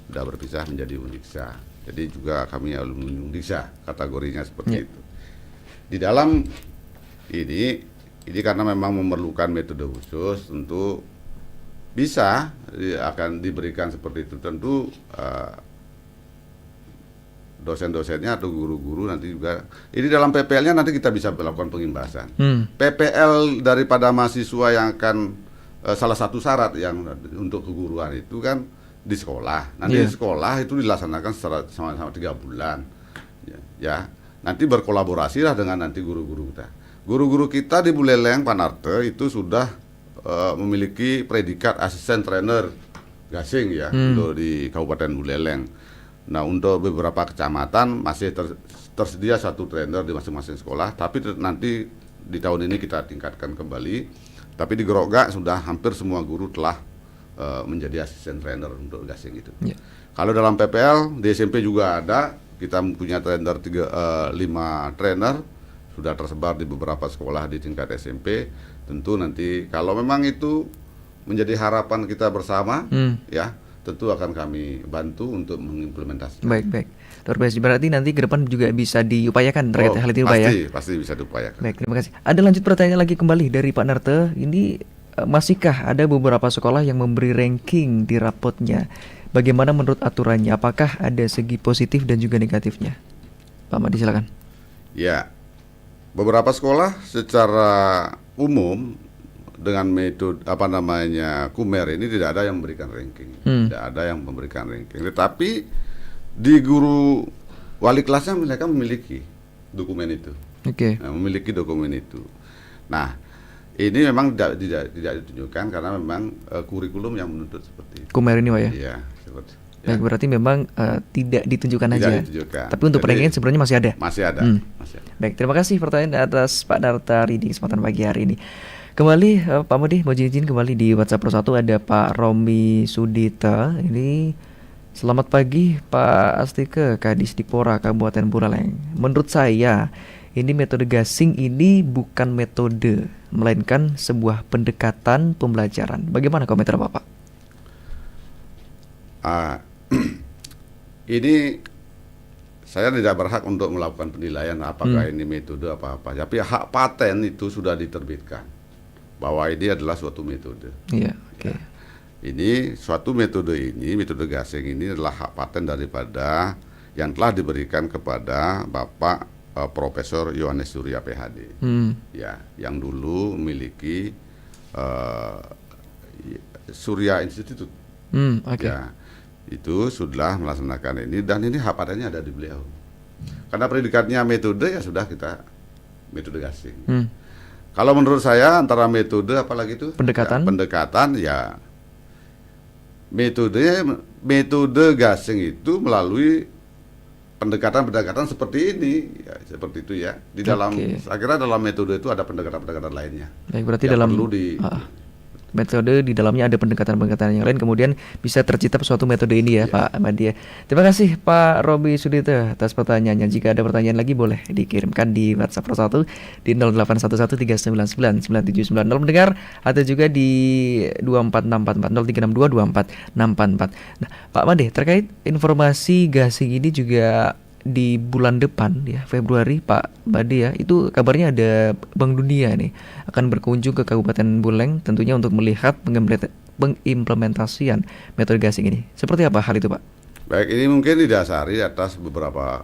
sudah berpisah menjadi Undiksa. Jadi juga kami alumni Undiksa, kategorinya seperti itu. Di dalam ini karena memang memerlukan metode khusus, tentu bisa akan diberikan seperti itu. Tentu dosen-dosennya atau guru-guru nanti juga, ini dalam PPL-nya nanti kita bisa melakukan pengimbasan. PPL daripada mahasiswa yang akan salah satu syarat yang untuk keguruan itu kan di sekolah. Nanti di sekolah itu dilaksanakan sama-sama 3 bulan. Ya, nanti berkolaborasilah dengan nanti guru-guru kita. Guru-guru kita di Buleleng, Pak Narte, itu sudah memiliki predikat asisten trainer gasing ya untuk di Kabupaten Buleleng. Nah, untuk beberapa kecamatan masih tersedia satu trainer di masing-masing sekolah, tapi nanti di tahun ini kita tingkatkan kembali. Tapi di Grogak sudah hampir semua guru telah menjadi asisten trainer untuk gasing itu. Kalau dalam PPL di SMP juga ada, kita punya trainer 5 trainer sudah tersebar di beberapa sekolah di tingkat SMP. Tentu nanti kalau memang itu menjadi harapan kita bersama, ya tentu akan kami bantu untuk mengimplementasikan. Baik. Berarti nanti ke depan juga bisa diupayakan terkait hal itu Pak ya? Pasti bisa diupayakan. Baik, terima kasih. Ada lanjut pertanyaan lagi kembali dari Pak Narte. Ini masihkah ada beberapa sekolah yang memberi ranking di rapotnya? Bagaimana menurut aturannya? Apakah ada segi positif dan juga negatifnya? Pak Made silakan. Ya, beberapa sekolah secara umum dengan metode KUMER ini tidak ada yang memberikan ranking, tidak ada yang memberikan ranking. Tetapi di guru wali kelasnya mereka memiliki dokumen itu, memiliki dokumen itu. Nah, ini memang tidak ditunjukkan karena memang kurikulum yang menuntut seperti itu. KUMER ini Pak ya? Iya, seperti. Baik, berarti memang tidak ditunjukkan tidak aja. Ditunjukkan. Tapi untuk ranking sebenarnya masih ada. Masih ada. Baik, terima kasih pertanyaan atas Pak Narte di kesempatan pagi hari ini. Kembali Pak Made, mau izin kembali di WhatsApp Pro 1 ada Pak Romi Sudita. Ini selamat pagi Pak Astike, Kadis Dipora Kabupaten Buleleng. Menurut saya ini metode gasing ini bukan metode, melainkan sebuah pendekatan pembelajaran. Bagaimana komentar Bapak? Ini saya tidak berhak untuk melakukan penilaian apakah ini metode apa-apa. Tapi hak paten itu sudah diterbitkan bahwa ini adalah suatu metode. Ini suatu metode metode gasing ini adalah hak paten daripada yang telah diberikan kepada Bapak Profesor Yohanes Surya PhD. Ya, yang dulu memiliki Surya Institute. Ya, itu sudah melaksanakan ini dan ini hak patennya ada di beliau. Karena predikatnya metode ya sudah kita metode gasing. Kalau menurut saya antara metode apalagi itu pendekatan, ya metode gasing itu melalui pendekatan-pendekatan seperti ini, ya, seperti itu ya. Di dalam, saya kira dalam metode itu ada pendekatan-pendekatan lainnya. Baik, berarti yang dalam perlu metode di dalamnya ada pendekatan-pendekatan yang lain, kemudian bisa tercipta suatu metode ini ya, Pak Madi. Terima kasih Pak Robi Sudito atas pertanyaannya. Jika ada pertanyaan lagi boleh dikirimkan di WhatsApp Pro 1 di 08113999790 mendengar, atau juga di 2464403622444. Nah, Pak Madi, terkait informasi gasing ini juga di bulan depan ya, Februari, Pak Bade ya, itu kabarnya ada Bank Dunia nih akan berkunjung ke Kabupaten Buleleng tentunya untuk melihat pengimplementasian metode gasing ini. Seperti apa hal itu, Pak? Baik, ini mungkin didasari atas beberapa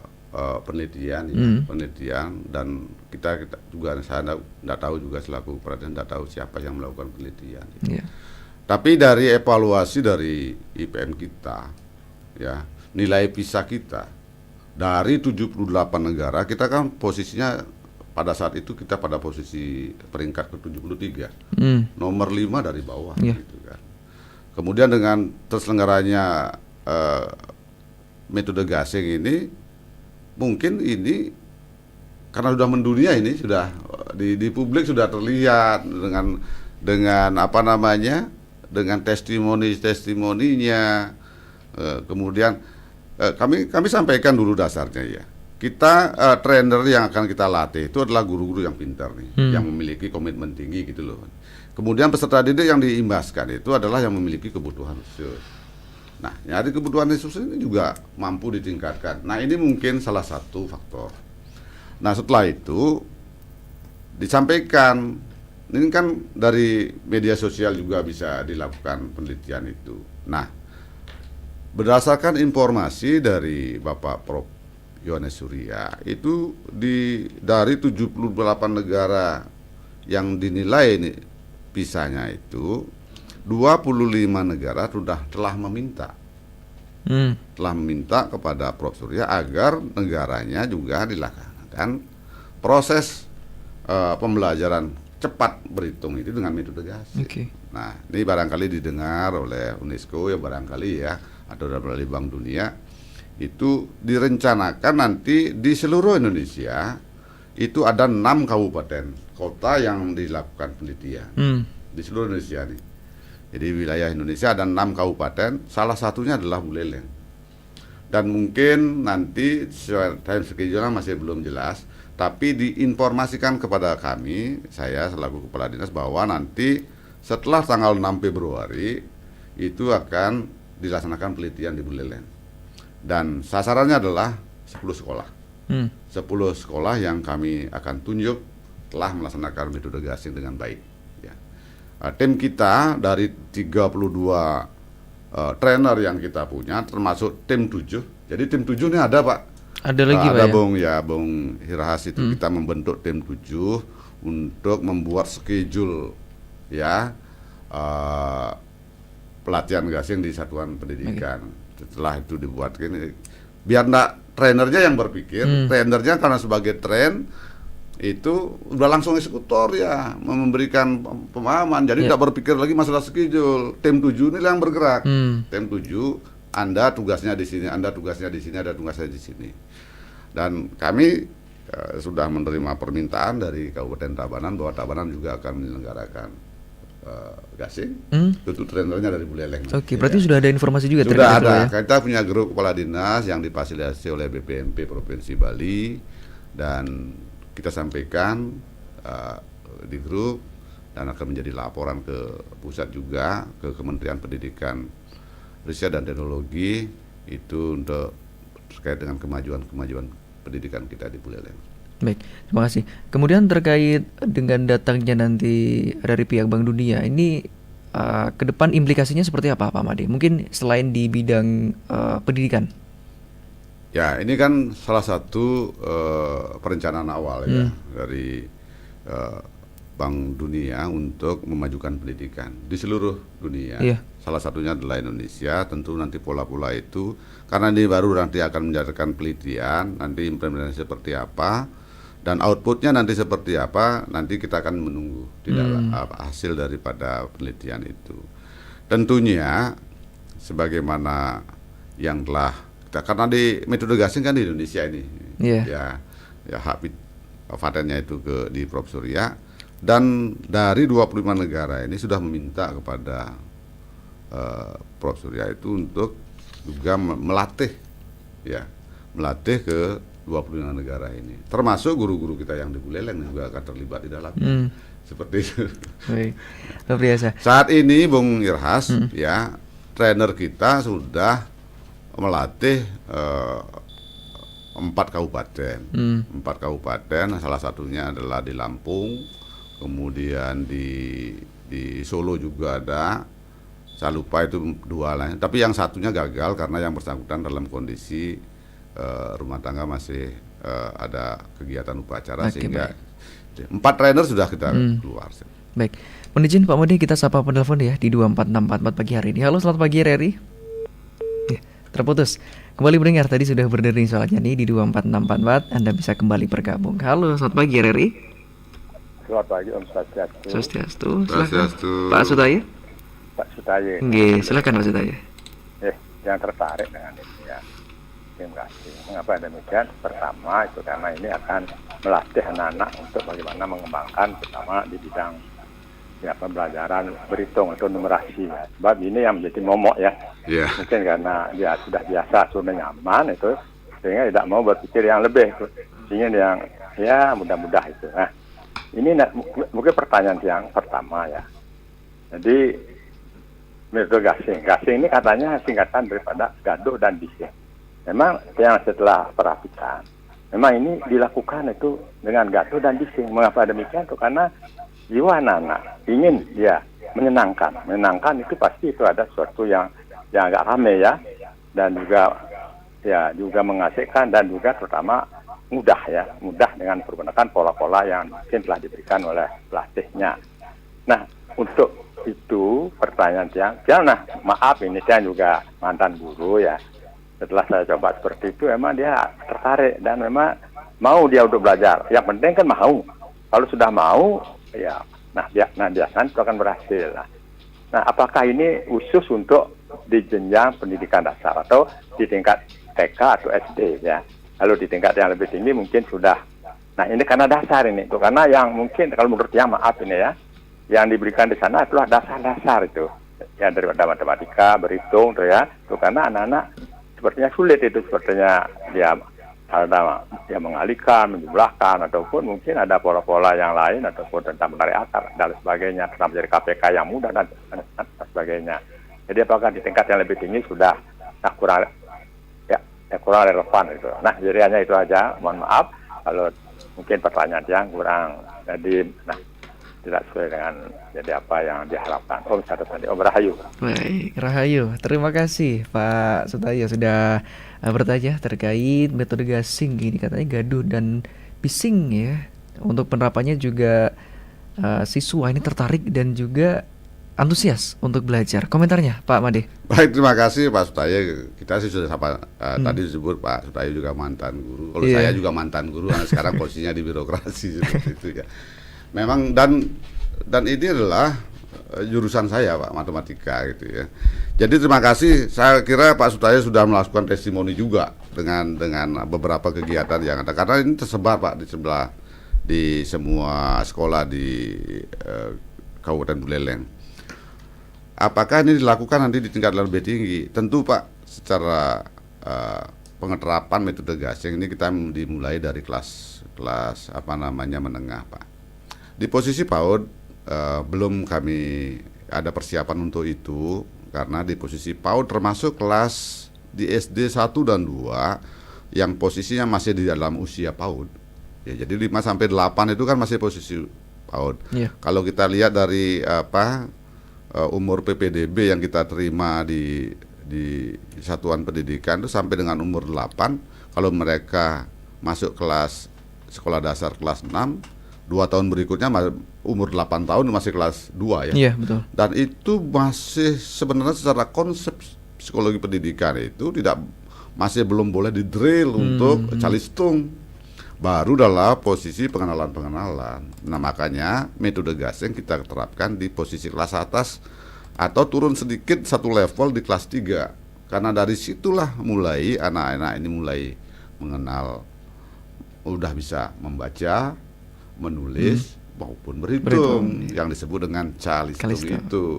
penelitian dan kita juga, saya tidak tahu juga selaku perhatian, tidak tahu siapa yang melakukan penelitian. Tapi dari evaluasi dari IPM kita ya, nilai PISA kita dari 78 negara, kita kan posisinya pada saat itu kita pada posisi peringkat ke-73, nomor 5 dari bawah, gitu kan. Kemudian dengan terselenggaranya metode gasing ini, mungkin ini karena sudah mendunia, ini sudah di publik sudah terlihat dengan apa namanya, dengan testimoninya, kemudian kami sampaikan dulu dasarnya ya. Kita trainer yang akan kita latih itu adalah guru-guru yang pintar nih, yang memiliki komitmen tinggi gitu loh. Kemudian peserta didik yang diimbaskan itu adalah yang memiliki kebutuhan khusus. Nah, nyari kebutuhan khusus ini juga mampu ditingkatkan. Nah, ini mungkin salah satu faktor. Nah, setelah itu disampaikan, ini kan dari media sosial juga bisa dilakukan penelitian itu. Nah, berdasarkan informasi dari Bapak Prof. Yohanes Surya, itu dari 78 negara yang dinilai ini PISA-nya itu 25 negara telah meminta kepada Prof. Surya agar negaranya juga dilakukan proses pembelajaran cepat berhitung itu dengan metode gasing. Nah, ini barangkali didengar oleh UNESCO ya, barangkali ya, atau dari Bank Dunia, itu direncanakan nanti di seluruh Indonesia itu ada 6 kabupaten kota yang dilakukan penelitian di seluruh Indonesia nih. Jadi wilayah Indonesia ada 6 kabupaten, salah satunya adalah Buleleng. Dan mungkin nanti time schedule masih belum jelas, tapi diinformasikan kepada kami, saya selaku Kepala Dinas, bahwa nanti setelah tanggal 6 Februari itu akan dilaksanakan penelitian di Buleleng. Dan sasarannya adalah 10 sekolah. 10 sekolah yang kami akan tunjuk telah melaksanakan metode gasing dengan baik. Ya. Tim kita dari 32 trainer yang kita punya, termasuk tim 7. Jadi tim 7 ini ada, Pak. Ada lagi, Pak, ada ya? Bung Hirahas itu kita membentuk tim 7 untuk membuat schedule ya pelatihan gasing di satuan pendidikan. Setelah itu dibuat ini, biar enggak trainernya yang berpikir, trainernya karena sebagai train itu udah langsung eksekutor ya, memberikan pemahaman, jadi tidak berpikir lagi masalah schedule. Tim 7 ini yang bergerak. Tim 7, Anda tugasnya di sini, Anda tugasnya di sini, ada tugasnya di sini. Dan kami sudah menerima permintaan dari Kabupaten Tabanan bahwa Tabanan juga akan menyelenggarakan gasing. Itu trainernya dari Buleleng. Oke, berarti sudah ada informasi juga. Sudah ada. Ya? Kita punya grup kepala dinas yang difasilitasi oleh BPMP Provinsi Bali, dan kita sampaikan di grup dan akan menjadi laporan ke pusat juga, ke Kementerian Pendidikan, Riset dan Teknologi, itu untuk terkait dengan kemajuan pendidikan kita di Buleleng. Baik, terima kasih. Kemudian terkait dengan datangnya nanti dari pihak Bank Dunia, ini ke depan implikasinya seperti apa, Pak Made? Mungkin selain di bidang pendidikan. Ya, ini kan salah satu perencanaan awal ya dari Bank Dunia untuk memajukan pendidikan di seluruh dunia. Salah satunya adalah Indonesia. Tentu nanti pola-pola itu, karena ini baru nanti akan menjalankan penelitian, nanti implementasi seperti apa, dan outputnya nanti seperti apa, nanti kita akan menunggu hasil daripada penelitian itu. Tentunya sebagaimana yang telah kita, karena di metode gasing kan di Indonesia ini, ya hak patennya itu di Prof. Surya, dan dari 25 negara ini sudah meminta kepada Prof. Surya itu untuk juga melatih ke 25 negara ini, termasuk guru-guru kita yang di Buleleng juga akan terlibat di dalamnya. Seperti itu. Luar biasa. Saat ini Bung Irhas, ya, trainer kita sudah melatih 4 kabupaten. 4 kabupaten, salah satunya adalah di Lampung, kemudian di Solo juga ada. Saya lupa itu 2 lain, tapi yang satunya gagal karena yang bersangkutan dalam kondisi rumah tangga masih ada kegiatan upacara, sehingga 4 trainer sudah kita keluar. Baik, mohon izin Pak Made, kita sapa penelpon ya di 24644 pagi hari ini. Halo, selamat pagi RRI. Ya, terputus. Kembali mendengar, tadi sudah berdering soalnya nih di 24644. Anda bisa kembali bergabung. Halo, selamat pagi RRI. Selamat pagi Om Swastiastu. Swastiastu. Silakan Pak Sutaya. Pak Sutaya. Nggih, silakan Pak Sutaya. Yang tertarik dengan ini ya. Terima kasih. Mengapa demikian? Pertama itu karena ini akan melatih anak-anak untuk bagaimana mengembangkan terutama di bidang pembelajaran berhitung atau numerasi ya. Sebab ini yang menjadi momok ya. Mungkin karena dia sudah biasa zona nyaman itu, sehingga tidak mau berpikir yang lebih, ingin yang mudah-mudah itu. Nah, ini mungkin pertanyaan yang pertama ya. Jadi metode gasing ini katanya singkatan daripada gaduh dan bising. Memang yang setelah perhatikan, memang ini dilakukan itu dengan gaduh dan bising. Mengapa demikian? Itu karena jiwa anak-anak ingin menyenangkan. Menyenangkan itu pasti itu ada sesuatu yang agak rame ya, dan juga mengasihkan, dan juga terutama mudah dengan menggunakan pola-pola yang mungkin telah diberikan oleh pelatihnya. Nah, untuk itu pertanyaan maaf ini saya juga mantan guru ya. Setelah saya coba seperti itu, memang dia tertarik dan memang mau dia untuk belajar. Yang penting kan mau. Kalau sudah mau, biasanya itu akan berhasil. Nah, apakah ini khusus untuk di jenjang pendidikan dasar atau di tingkat TK atau SD ya? Lalu di tingkat yang lebih tinggi mungkin sudah. Nah, ini karena dasar ini. Itu karena yang mungkin kalau menurut dia maaf ini ya, yang diberikan di sana itulah dasar-dasar itu. Ya, daripada matematika, berhitung tuh ya. Itu karena anak-anak sepertinya sulit itu, sepertinya dia ada mengalihkan, menjumlahkan, ataupun mungkin ada pola-pola yang lain, ataupun tentang menarik akar dan sebagainya, tentang menjadi KPK yang mudah dan sebagainya. Jadi apakah di tingkat yang lebih tinggi sudah kurang relevan itu. Nah, jadi hanya itu aja. Mohon maaf kalau mungkin pertanyaan yang kurang tidak sesuai dengan jadi apa yang diharapkan. Om Rahayu. Baik, Rahayu. Terima kasih Pak Sutaya sudah bertanya terkait metode gasing ini, katanya gaduh dan bising ya. Untuk penerapannya juga siswa ini tertarik dan juga antusias untuk belajar. Komentarnya Pak Made. Baik, terima kasih Pak Sutaya. Kita sih sudah tadi disebut Pak Sutaya juga mantan guru. Kalau saya juga mantan guru, sekarang posisinya di birokrasi seperti itu ya. Memang dan ini adalah jurusan saya Pak, matematika gitu ya. Jadi terima kasih. Saya kira Pak Sutaya sudah melakukan testimoni juga dengan beberapa kegiatan yang ada, karena ini tersebar Pak di semua sekolah di Kabupaten Buleleng. Apakah ini dilakukan nanti di tingkat lebih tinggi? Tentu Pak, secara pengeterapan metode gasing ini kita dimulai dari kelas menengah Pak. Di posisi PAUD belum kami ada persiapan untuk itu, karena di posisi PAUD termasuk kelas di SD 1 dan 2 yang posisinya masih di dalam usia PAUD. Ya, jadi 5 sampai 8 itu kan masih posisi PAUD. Kalau kita lihat dari umur PPDB yang kita terima di satuan pendidikan itu sampai dengan umur 8, kalau mereka masuk kelas sekolah dasar kelas 6, 2 tahun berikutnya umur 8 tahun masih kelas 2 ya. Iya, betul. Dan itu masih sebenarnya secara konsep psikologi pendidikan itu masih belum boleh di-drill untuk calistung. Baru dalam posisi pengenalan. Nah, makanya metode gasing kita terapkan di posisi kelas atas atau turun sedikit satu level di kelas 3. Karena dari situlah mulai anak-anak ini mulai mengenal, udah bisa membaca, menulis maupun berhitung yang disebut dengan calistung itu.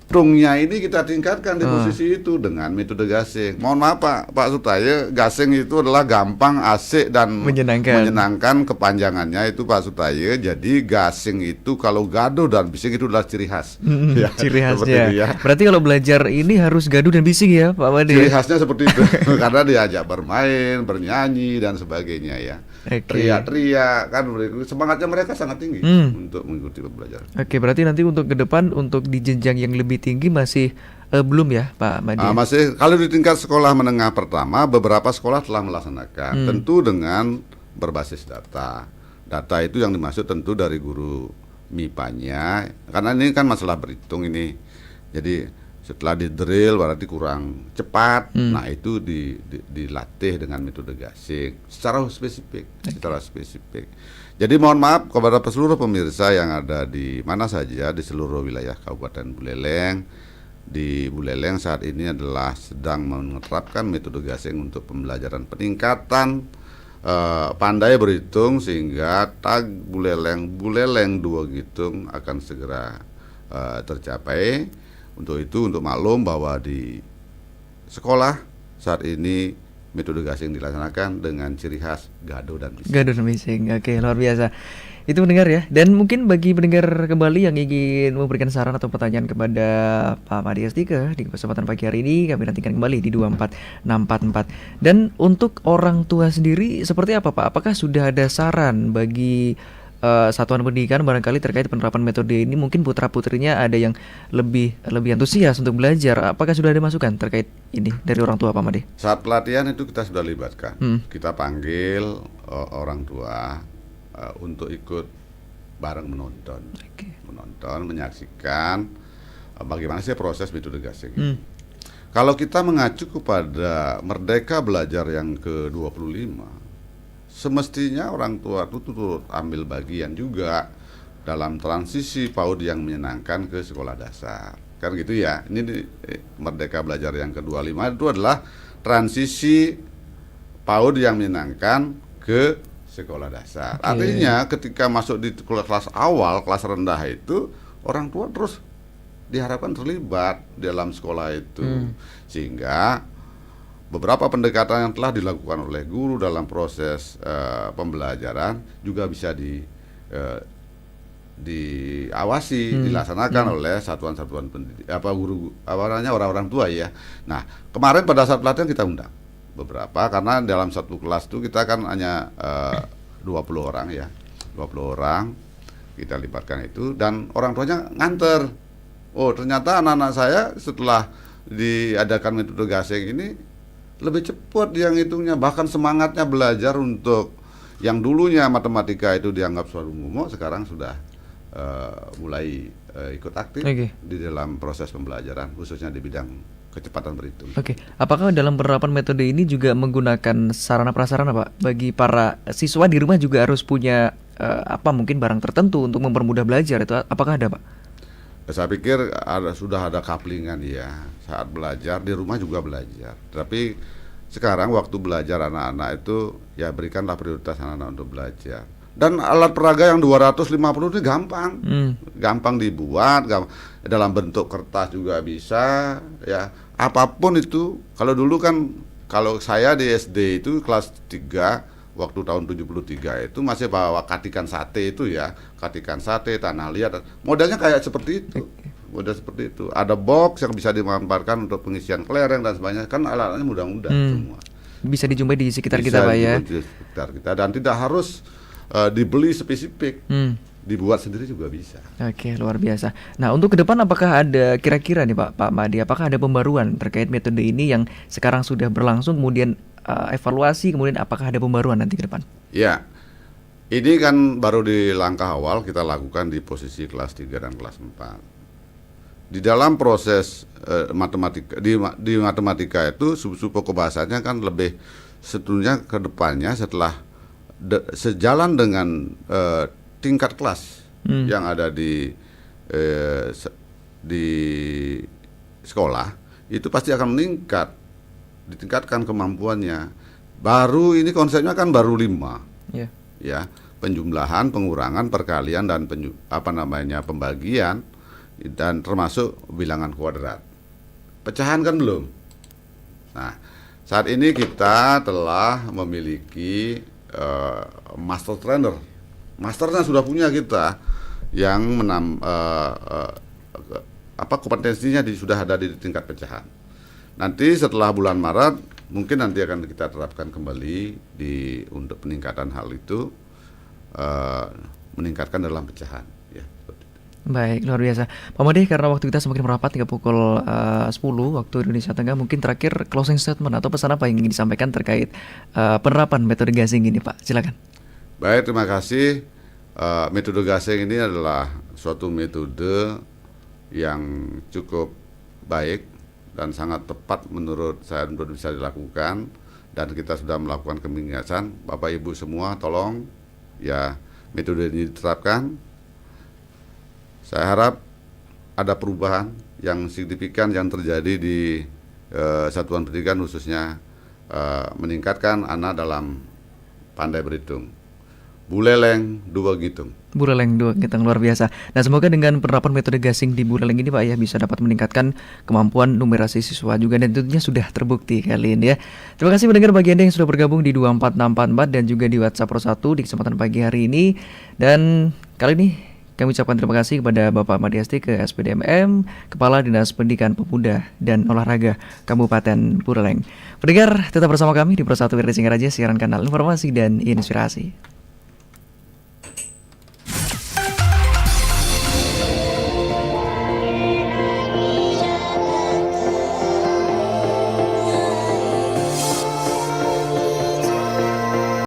Trungnya ini kita tingkatkan di posisi itu dengan metode gasing. Mohon maaf Pak Sutaya, gasing itu adalah gampang, asik dan menyenangkan. Kepanjangannya itu Pak Sutaya. Jadi gasing itu kalau gaduh dan bising itu adalah ciri khas. Ya, ciri khasnya. Ya. Berarti kalau belajar ini harus gaduh dan bising ya Pak Made. Ciri khasnya seperti itu. Karena diajak bermain, bernyanyi dan sebagainya ya. Teriak-teriak kan, semangatnya mereka sangat tinggi untuk mengikuti pembelajaran. Oke, berarti nanti untuk ke depan untuk di jenjang yang lebih tinggi masih belum ya Pak Made? Masih, kalau di tingkat sekolah menengah pertama beberapa sekolah telah melaksanakan, tentu dengan berbasis data. Data itu yang dimaksud tentu dari guru MIPA-nya, karena ini kan masalah berhitung ini. Jadi setelah di drill berarti kurang cepat, nah itu dilatih dengan metode gasing secara spesifik. Jadi mohon maaf kepada seluruh pemirsa yang ada di mana saja di seluruh wilayah Kabupaten Buleleng. Di Buleleng saat ini adalah sedang menerapkan metode gasing untuk pembelajaran peningkatan pandai berhitung, sehingga tag Buleleng 2 Gitung akan segera tercapai. Untuk itu, untuk maklum bahwa di sekolah saat ini metode gasing dilaksanakan dengan ciri khas gaduh dan bising. Gaduh dan bising, oke, luar biasa. Itu pendengar ya. Dan mungkin bagi pendengar kembali yang ingin memberikan saran atau pertanyaan kepada Pak Made Astika di kesempatan pagi hari ini, kami nantikan kembali di 24644. Dan untuk orang tua sendiri seperti apa Pak? Apakah sudah ada saran bagi satuan pendidikan barangkali terkait penerapan metode ini? Mungkin putra-putrinya ada yang lebih antusias untuk belajar. Apakah sudah ada masukan terkait ini dari orang tua Pak Made? Saat pelatihan itu kita sudah libatkan. Kita panggil orang tua untuk ikut bareng menonton, menyaksikan bagaimana sih proses metode gasing. Kalau kita mengacu kepada Merdeka Belajar yang ke-25, semestinya orang tua itu turut ambil bagian juga dalam transisi PAUD yang menyenangkan ke sekolah dasar. Kan gitu ya. Ini Merdeka Belajar yang ke-25 itu adalah transisi PAUD yang menyenangkan ke sekolah dasar. Artinya ketika masuk di kelas awal, kelas rendah itu, orang tua terus diharapkan terlibat dalam sekolah itu. Sehingga beberapa pendekatan yang telah dilakukan oleh guru dalam proses pembelajaran juga bisa diawasi, dilaksanakan oleh satuan-satuan pendidik, orang-orang tua ya. Nah, kemarin pada saat pelatihan kita undang beberapa, karena dalam satu kelas itu kita kan hanya 20 orang ya, 20 orang kita libatkan itu, dan orang tuanya nganter. Oh, ternyata anak-anak saya setelah diadakan metode gasing ini lebih cepat yang hitungnya, bahkan semangatnya belajar untuk yang dulunya matematika itu dianggap suatu ngumo, sekarang sudah mulai ikut aktif di dalam proses pembelajaran, khususnya di bidang kecepatan berhitung. Apakah dalam penerapan metode ini juga menggunakan sarana prasarana Pak? Bagi para siswa di rumah juga harus punya mungkin barang tertentu untuk mempermudah belajar, itu apakah ada Pak? Saya pikir sudah ada couplingan ya, saat belajar di rumah juga belajar. Tapi sekarang waktu belajar anak-anak itu ya berikanlah prioritas anak-anak untuk belajar. Dan alat peraga yang 250 itu gampang, gampang dibuat, dalam bentuk kertas juga bisa ya, apapun itu. Kalau dulu kan, kalau saya di SD itu kelas 3 waktu tahun 73 itu masih bawa katikan sate itu ya, katikan sate, tanah liat, modalnya kayak seperti itu, modal seperti itu. Ada box yang bisa dimanfaatkan untuk pengisian kelereng dan sebagainya, kan alat-alatnya mudah-mudah semua. Bisa dijumpai di sekitar kita Pak ya. Di sekitar kita, dan tidak harus dibeli spesifik, dibuat sendiri juga bisa. Luar biasa. Nah, untuk ke depan apakah ada kira-kira nih Pak Made, apakah ada pembaruan terkait metode ini yang sekarang sudah berlangsung, kemudian evaluasi, kemudian apakah ada pembaruan nanti ke depan? Ya, ini kan baru di langkah awal kita lakukan di posisi kelas 3 dan kelas 4. Di dalam proses matematika, di matematika itu sub-sub pokok bahasanya kan lebih sebetulnya ke depannya setelah sejalan dengan tingkat kelas yang ada di di sekolah itu pasti akan meningkat, ditingkatkan kemampuannya. Baru ini konsepnya kan baru 5, Ya. ya, penjumlahan, pengurangan, perkalian dan pembagian dan termasuk bilangan kuadrat. Pecahan kan belum. Nah, saat ini kita telah memiliki master trainer. Masternya sudah punya kita yang kompetensinya sudah ada di tingkat pecahan. Nanti setelah bulan Maret mungkin nanti akan kita terapkan kembali untuk peningkatan hal itu, meningkatkan dalam pecahan. Ya. Baik, luar biasa. Pak Made, karena waktu kita semakin merapat hingga pukul 10 waktu Indonesia Tengah, mungkin terakhir closing statement atau pesan apa yang ingin disampaikan terkait penerapan metode gasing ini, Pak? Silakan. Baik, terima kasih. Metode gasing ini adalah suatu metode yang cukup baik dan sangat tepat menurut saya untuk bisa dilakukan, dan kita sudah melakukan pemingkasan. Bapak Ibu semua tolong ya metode ini diterapkan. Saya harap ada perubahan yang signifikan yang terjadi di satuan pendidikan, khususnya meningkatkan anak dalam pandai berhitung. Buleleng dua gitung. Buleleng dua gitung, luar biasa. Nah, semoga dengan penerapan metode gasing di Buleleng ini, Pak, ya, bisa dapat meningkatkan kemampuan numerasi siswa juga, dan tentunya sudah terbukti kali ini ya. Terima kasih mendengar bagi Anda yang sudah bergabung di 24644 dan juga di WhatsApp Pro 1 di kesempatan pagi hari ini. Dan kali ini kami ucapkan terima kasih kepada Bapak Made Asti, ke SPDMM, Kepala Dinas Pendidikan Pemuda dan Olahraga Kabupaten Buleleng. Pendengar, tetap bersama kami di Pro 1 RRI Singaraja, siaran kanal informasi dan inspirasi.